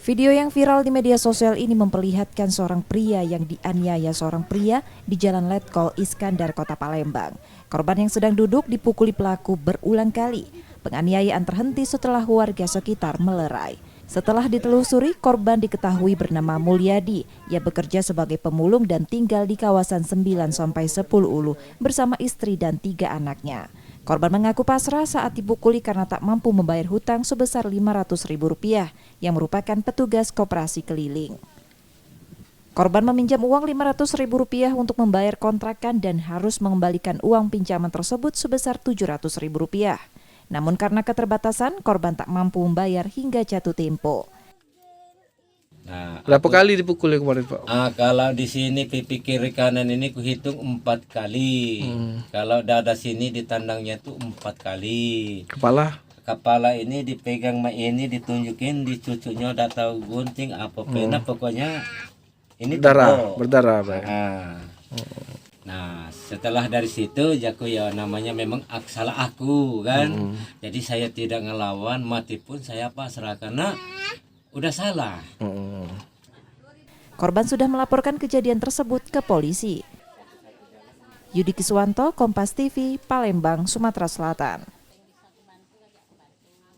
Video yang viral di media sosial ini memperlihatkan seorang pria yang dianiaya seorang pria di Jalan Letkol Iskandar, Kota Palembang. Korban yang sedang duduk dipukuli pelaku berulang kali. Penganiayaan terhenti setelah warga sekitar melerai. Setelah ditelusuri, korban diketahui bernama Mulyadi. Ia bekerja sebagai pemulung dan tinggal di kawasan 9-10 Ulu bersama istri dan 3 anaknya. Korban mengaku pasrah saat dipukuli karena tak mampu membayar hutang sebesar Rp500.000 yang merupakan petugas koperasi keliling. Korban meminjam uang Rp500.000 untuk membayar kontrakan dan harus mengembalikan uang pinjaman tersebut sebesar Rp700.000. Namun karena keterbatasan, korban tak mampu membayar hingga jatuh tempo. Nah, Berapa kali dipukul kemarin, Pak? kalau di sini pipi kiri kanan ini kuhitung 4 kali. Kalau dada sini ditandangnya tuh 4 kali. Kepala ini dipegang ini ditunjukin di cucunya udah tahu gunting apa pena pokoknya ini berdarah, Pak. Nah, setelah dari situ jaku ya namanya memang salah aku kan. Jadi saya tidak ngelawan, mati pun saya pasrah karena udah salah. Korban sudah melaporkan kejadian tersebut ke polisi. Yudi Kiswanto, Kompas TV, Palembang, Sumatera Selatan.